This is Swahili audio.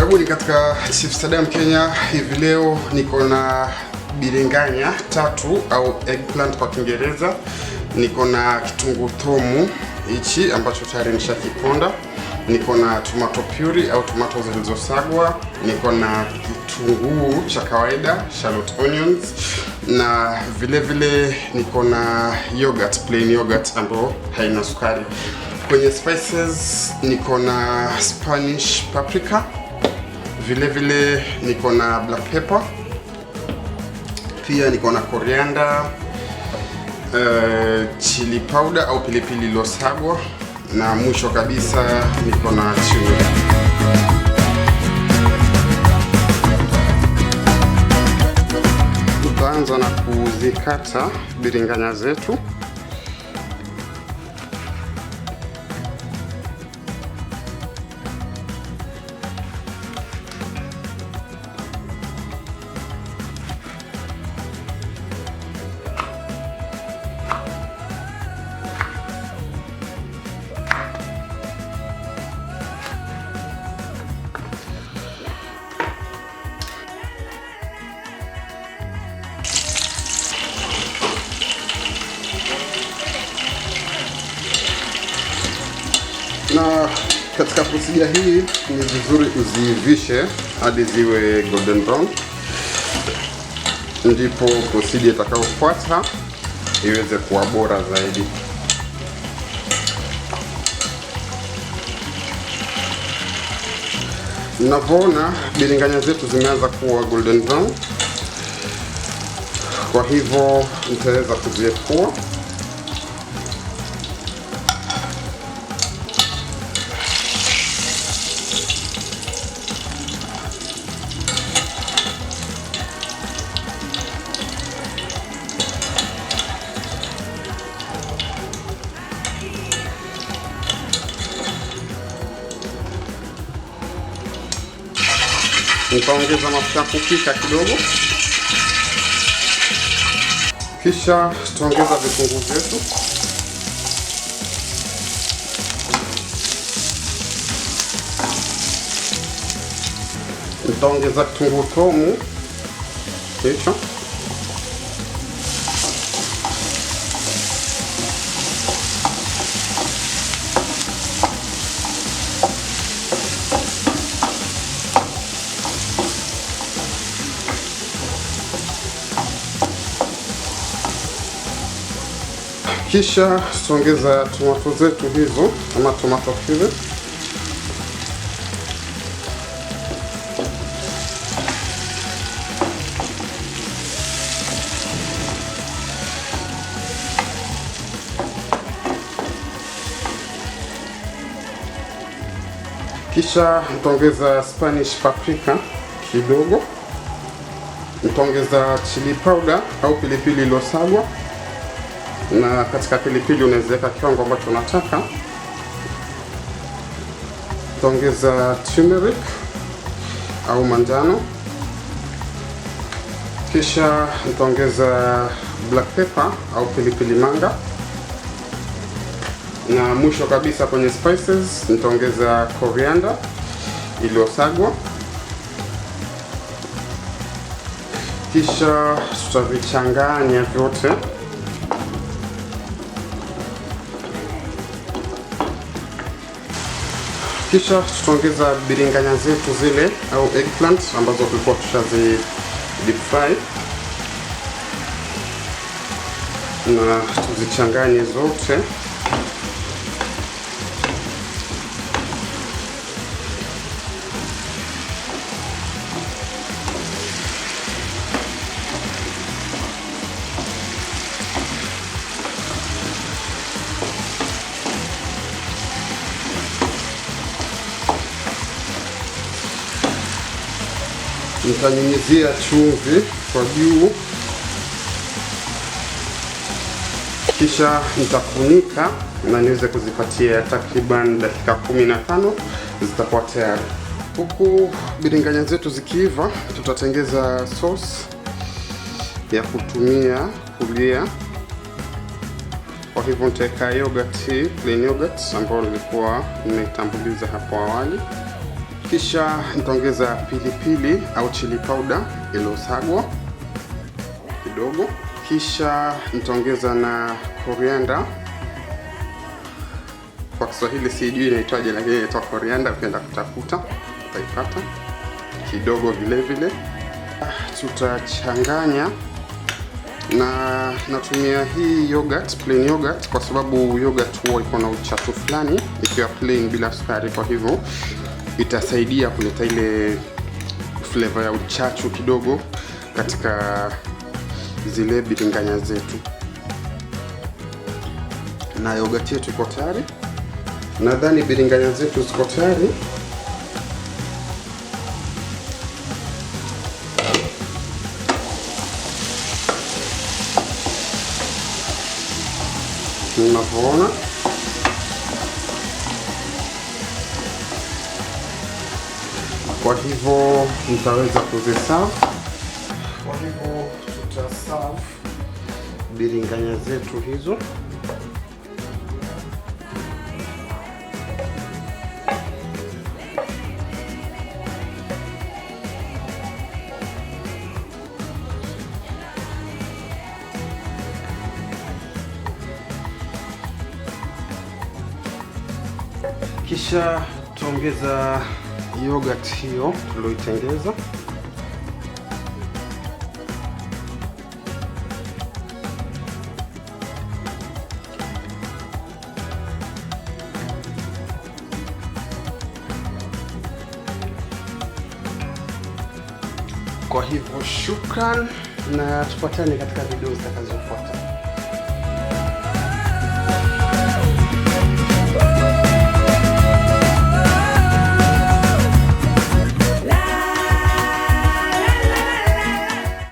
Karibuni katika Chief Sadam Kenya. Hivi leo niko na biringanya 3 au eggplant kwa Kiingereza. Niko na kitunguu thomu hichi ambacho tayari nishakiponda. Niko na tomato puree au tomato zilizosagwa. Niko na kitunguu cha kawaida, shallot onions, na vile niko na yogurt, plain yogurt ambayo haina sukari. Kwenye spices niko na Spanish paprika, vile niko na black pepper, pia niko na coriander, chili powder au pilipili iliyosagwa, na mwisho kabisa niko na chili. Tutaanza na kuzikata biringanya zetu. Na katika procedure hii ni vizuri uziivishe hadi ziwe golden brown, ndipo procedure itakayofuata iweze kuwa bora zaidi. Mnavyoona biringanya zetu zimeanza kuwa golden brown, kwa hivyo nitaweza kuziepua. Nitaongeza mafuta ya kupika kidogo, kisha tutaongeza vitunguu vyetu, nitaongeza kitunguu thomu, kisha tutaongeza tomato zetu hizo ama tomato puree. Kisha nitaongeza Spanish paprika kidogo. Nitaongeza chili powder au pilipili iliyosagwa, na katika pilipili unaweza weka kiwango ambacho unataka. Nitaongeza turmeric au manjano, kisha nitaongeza black pepper au pilipili manga, na mwisho kabisa kwenye spices nitaongeza coriander iliyosagwa. Kisha tutavichanganya vyote. Kisha tutaongeza biringanya zetu zile au eggplant ambazo tulikuwa tushazi deep fry, na tuzichanganye zote. Nitanyunyizia chumvi kwa juu, kisha nitafunika na niweze kuzipatia takriban dakika 15, zitakuwa tayari. Huku biringanya zetu zikiiva, tutatengeza sauce ya kutumia kulia. Kwa hivyo nitaweka yogurt, plain yogurt ambayo nilikuwa nimeitambuliza hapo awali. Kisha nitaongeza pilipili au chili powder iliyosagwa kidogo. Kisha nitaongeza na coriander. Kwa Kiswahili sijui inaitwaje, lakini inaitwa coriander, ukienda kutafuta utaipata kidogo vile vile. Tutachanganya na natumia hii yogurt, plain yogurt, kwa sababu yogurt huwa iko na uchachu fulani ikiwa plain bila sukari, kwa hivyo itasaidia kuleta ile flavor ya uchachu kidogo katika zile biringanya zetu. Na yogurt yetu iko tayari. Nadhani biringanya zetu ziko tayari. Unavyoona, kwa hivyo nitaweza kuziserve. Kwa hivyo tutaserve biringanya zetu hizo. Kisha tuongeza yogurt hiyo tuliyoitengeza. Kwa hivyo shukran, na tupatane katika video zitakazofuata.